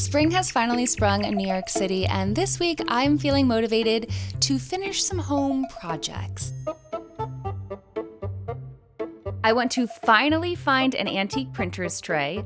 Spring has finally sprung in New York City, and this week I'm feeling motivated to finish some home projects. I want to finally find an antique printer's tray,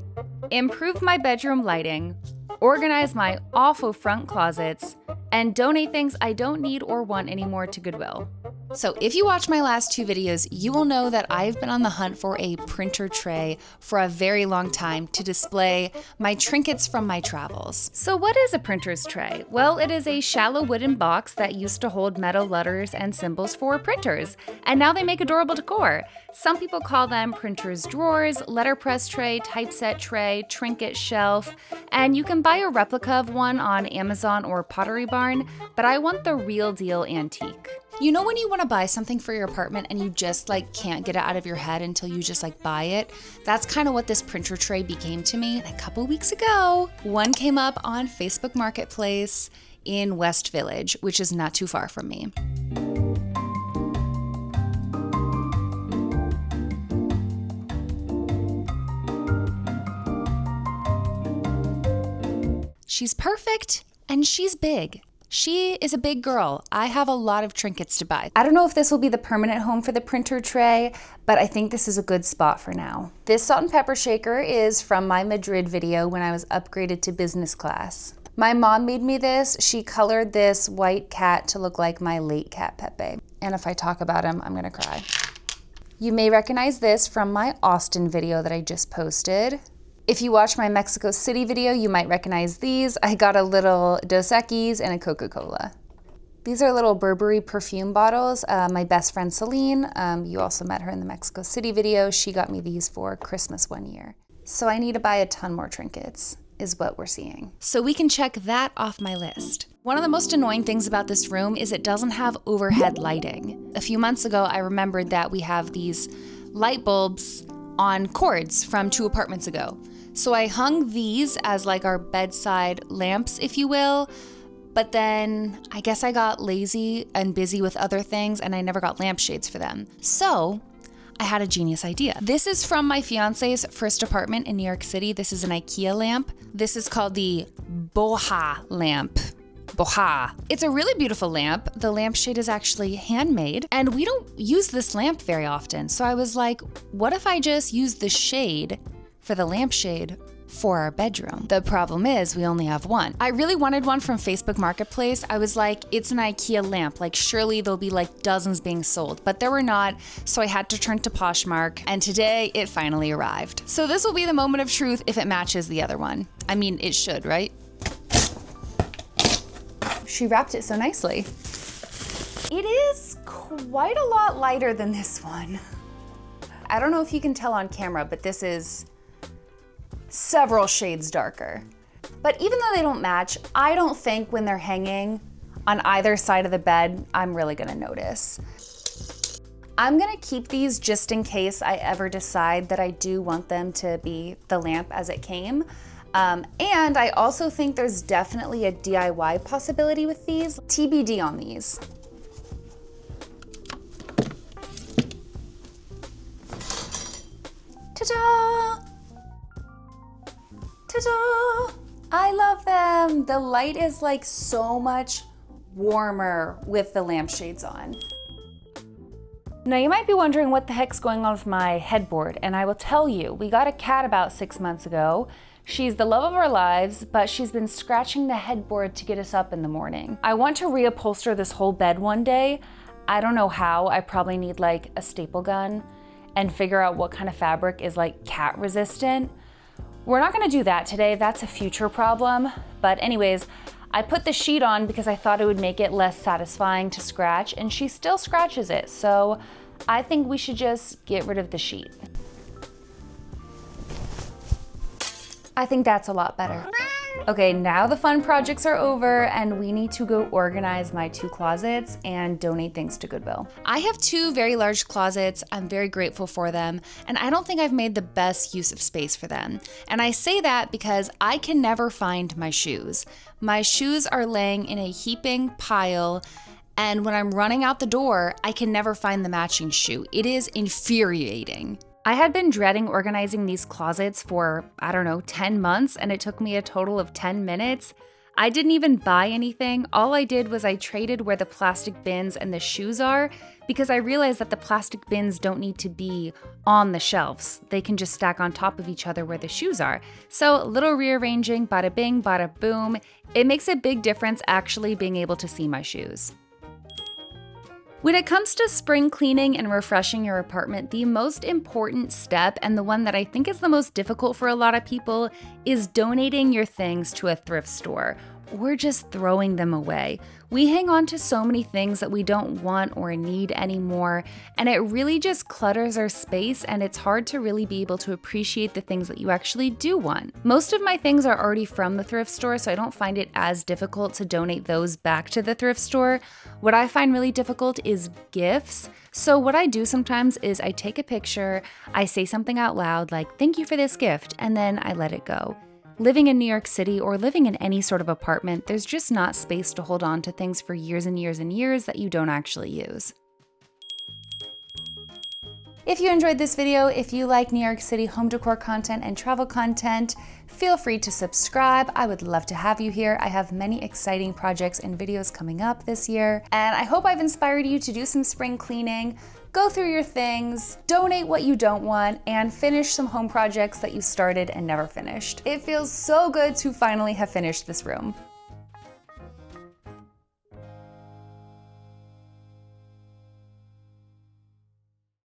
improve my bedroom lighting, organize my awful front closets, and donate things I don't need or want anymore to Goodwill. So if you watch my last two videos, you will know that I've been on the hunt for a printer tray for a very long time to display my trinkets from my travels. So what is a printer's tray? Well, it is a shallow wooden box that used to hold metal letters and symbols for printers, and now they make adorable decor. Some people call them printer's drawers, letterpress tray, typeset tray, trinket shelf, and you can buy a replica of one on Amazon or Pottery Barn, but I want the real deal antique. You know when you want to buy something for your apartment and you just can't get it out of your head until you just buy it? That's kind of what this printer tray became to me. And a couple weeks ago, one came up on Facebook Marketplace in West Village, which is not too far from me. She's perfect and she's big. She is a big girl. I have a lot of trinkets to buy. I don't know if this will be the permanent home for the printer tray, but I think this is a good spot for now. This salt and pepper shaker is from my Madrid video when I was upgraded to business class. My mom made me this. She colored this white cat to look like my late cat Pepe. And if I talk about him, I'm gonna cry. You may recognize this from my Austin video that I just posted. If you watch my Mexico City video, you might recognize these. I got a little Dos Equis and a Coca-Cola. These are little Burberry perfume bottles. My best friend Celine, you also met her in the Mexico City video. She got me these for Christmas one year. So I need to buy a ton more trinkets, is what we're seeing. So we can check that off my list. One of the most annoying things about this room is it doesn't have overhead lighting. A few months ago, I remembered that we have these light bulbs on cords from 2 apartments ago. So I hung these as our bedside lamps, if you will, but then I guess I got lazy and busy with other things and I never got lampshades for them. So I had a genius idea. This is from my fiance's first apartment in New York City. This is an IKEA lamp. This is called the Boha lamp. Boha. It's a really beautiful lamp. The lampshade is actually handmade, and we don't use this lamp very often. So I was like, what if I just use the shade for the lampshade for our bedroom? The problem is we only have one. I really wanted one from Facebook Marketplace. I was like, it's an IKEA lamp. Surely there'll be dozens being sold, but there were not. So I had to turn to Poshmark, and today it finally arrived. So this will be the moment of truth if it matches the other one. I mean, it should, right? She wrapped it so nicely. It is quite a lot lighter than this one. I don't know if you can tell on camera, but this is several shades darker. But even though they don't match, I don't think when they're hanging on either side of the bed, I'm really gonna notice. I'm gonna keep these just in case I ever decide that I do want them to be the lamp as it came. And I also think there's definitely a DIY possibility with these. TBD on these. Ta-da! Ta-da! I love them. The light is so much warmer with the lampshades on. Now you might be wondering what the heck's going on with my headboard, and I will tell you. We got a cat about 6 months ago. She's the love of our lives, but she's been scratching the headboard to get us up in the morning. I want to reupholster this whole bed one day. I don't know how. I probably need a staple gun and figure out what kind of fabric is cat resistant. We're not gonna do that today. That's a future problem. But anyways, I put the sheet on because I thought it would make it less satisfying to scratch, and she still scratches it. So I think we should just get rid of the sheet. I think that's a lot better. Okay, now the fun projects are over and we need to go organize my 2 closets and donate things to Goodwill. I have 2 very large closets. I'm very grateful for them, and I don't think I've made the best use of space for them. And I say that because I can never find my shoes. My shoes are laying in a heaping pile, and when I'm running out the door, I can never find the matching shoe. It is infuriating. I had been dreading organizing these closets for, I don't know, 10 months, and it took me a total of 10 minutes. I didn't even buy anything. All I did was I traded where the plastic bins and the shoes are because I realized that the plastic bins don't need to be on the shelves. They can just stack on top of each other where the shoes are. So a little rearranging, bada bing, bada boom. It makes a big difference actually being able to see my shoes. When it comes to spring cleaning and refreshing your apartment, the most important step, and the one that I think is the most difficult for a lot of people, is donating your things to a thrift store or just throwing them away. We hang on to so many things that we don't want or need anymore, and it really just clutters our space, and it's hard to really be able to appreciate the things that you actually do want. Most of my things are already from the thrift store, so I don't find it as difficult to donate those back to the thrift store. What I find really difficult is gifts. So what I do sometimes is I take a picture, I say something out loud like, "Thank you for this gift," and then I let it go. Living in New York City or living in any sort of apartment, there's just not space to hold on to things for years and years and years that you don't actually use. If you enjoyed this video, if you like New York City home decor content and travel content, feel free to subscribe. I would love to have you here. I have many exciting projects and videos coming up this year, and I hope I've inspired you to do some spring cleaning, go through your things, donate what you don't want, and finish some home projects that you started and never finished. It feels so good to finally have finished this room.